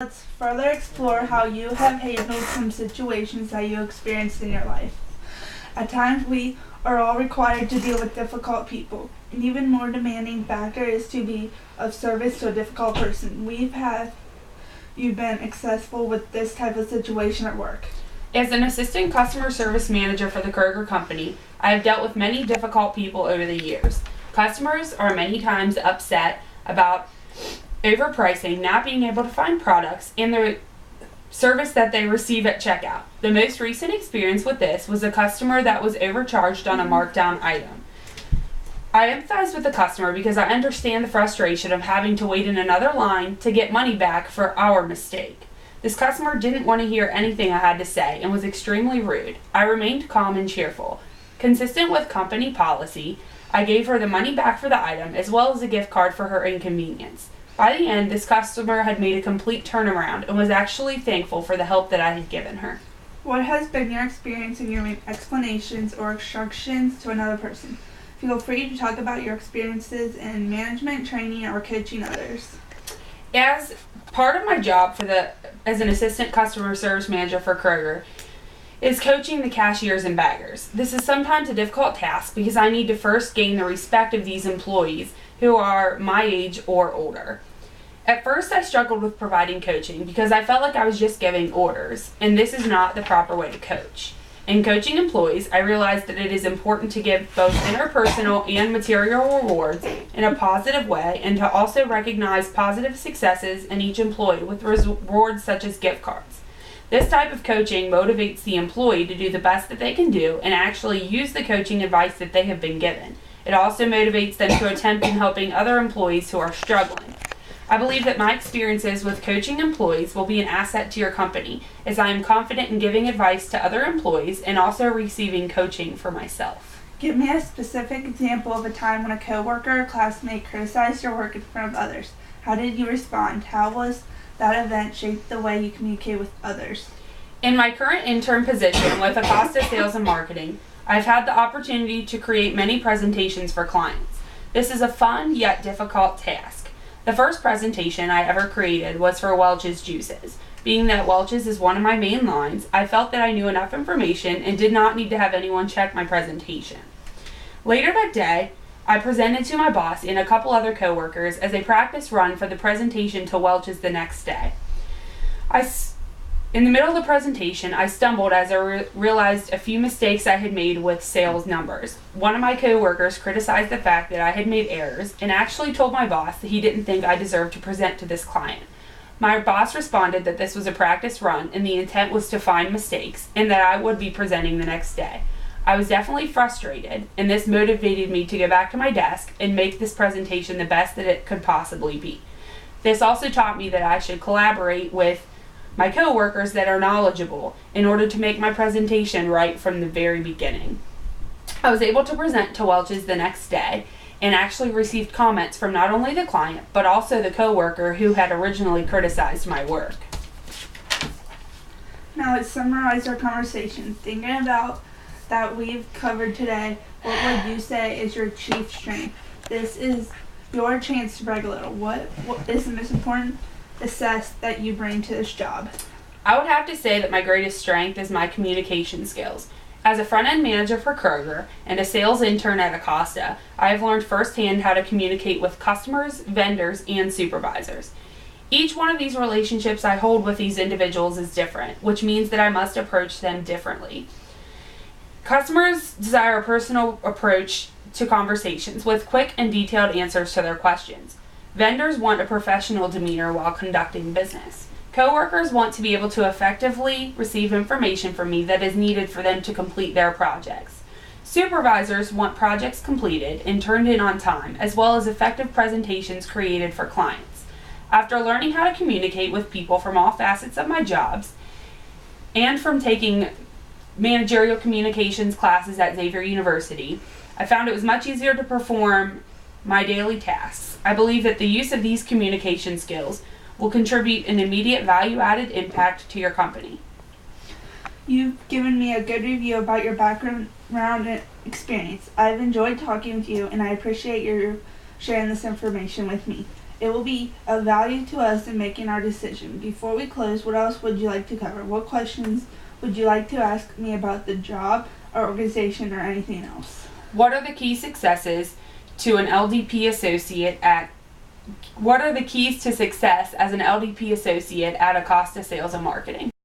Let's further explore how you have handled some situations that you experienced in your life. At times, we are all required to deal with difficult people. An even more demanding factor is to be of service to a difficult person. You been successful with this type of situation at work? As an assistant customer service manager for the Kroger Company, I have dealt with many difficult people over the years. Customers are many times upset about overpricing, not being able to find products, and the service that they receive at checkout. The most recent experience with this was a customer that was overcharged on a markdown item. I empathize with the customer because I understand the frustration of having to wait in another line to get money back for our mistake. This customer didn't want to hear anything I had to say and was extremely rude. I remained calm and cheerful. Consistent with company policy, I gave her the money back for the item as well as a gift card for her inconvenience. By the end, this customer had made a complete turnaround and was actually thankful for the help that I had given her. What has been your experience in giving explanations or instructions to another person? Feel free to talk about your experiences in management, training, or coaching others. As part of my job as an assistant customer service manager for Kroger is coaching the cashiers and baggers. This is sometimes a difficult task because I need to first gain the respect of these employees who are my age or older. At first, I struggled with providing coaching because I felt like I was just giving orders, and this is not the proper way to coach. In coaching employees, I realized that it is important to give both interpersonal and material rewards in a positive way, and to also recognize positive successes in each employee with rewards such as gift cards. This type of coaching motivates the employee to do the best that they can do and actually use the coaching advice that they have been given. It also motivates them to attempt in helping other employees who are struggling. I believe that my experiences with coaching employees will be an asset to your company, as I am confident in giving advice to other employees and also receiving coaching for myself. Give me a specific example of a time when a coworker or classmate criticized your work in front of others. How did you respond? How was that event shaped the way you communicate with others? In my current intern position with Acosta Sales and Marketing, I've had the opportunity to create many presentations for clients. This is a fun yet difficult task. The first presentation I ever created was for Welch's Juices. Being that Welch's is one of my main lines, I felt that I knew enough information and did not need to have anyone check my presentation. Later that day, I presented to my boss and a couple other coworkers as a practice run for the presentation to Welch's the next day. In the middle of the presentation, I stumbled as I realized a few mistakes I had made with sales numbers. One of my coworkers criticized the fact that I had made errors and actually told my boss that he didn't think I deserved to present to this client. My boss responded that this was a practice run and the intent was to find mistakes and that I would be presenting the next day. I was definitely frustrated, and this motivated me to go back to my desk and make this presentation the best that it could possibly be. This also taught me that I should collaborate with my coworkers that are knowledgeable in order to make my presentation right from the very beginning. I was able to present to Welch's the next day and actually received comments from not only the client but also the coworker who had originally criticized my work. Now let's summarize our conversation. Thinking about that we've covered today, what would you say is your chief strength? This is your chance to brag a little. What is the most important assess that you bring to this job? I would have to say that my greatest strength is my communication skills. As a front-end manager for Kroger and a sales intern at Acosta, I have learned firsthand how to communicate with customers, vendors, and supervisors. Each one of these relationships I hold with these individuals is different, which means that I must approach them differently. Customers desire a personal approach to conversations with quick and detailed answers to their questions. Vendors want a professional demeanor while conducting business. Coworkers want to be able to effectively receive information from me that is needed for them to complete their projects. Supervisors want projects completed and turned in on time, as well as effective presentations created for clients. After learning how to communicate with people from all facets of my jobs and from taking managerial communications classes at Xavier University, I found it was much easier to perform my daily tasks. I believe that the use of these communication skills will contribute an immediate value-added impact to your company. You've given me a good review about your background and experience. I've enjoyed talking with you, and I appreciate your sharing this information with me. It will be of value to us in making our decision. Before we close, what else would you like to cover? What questions would you like to ask me about the job, our organization, or anything else? What are the key successes to an LDP associate at What are the keys to success as an LDP associate at Acosta Sales and Marketing?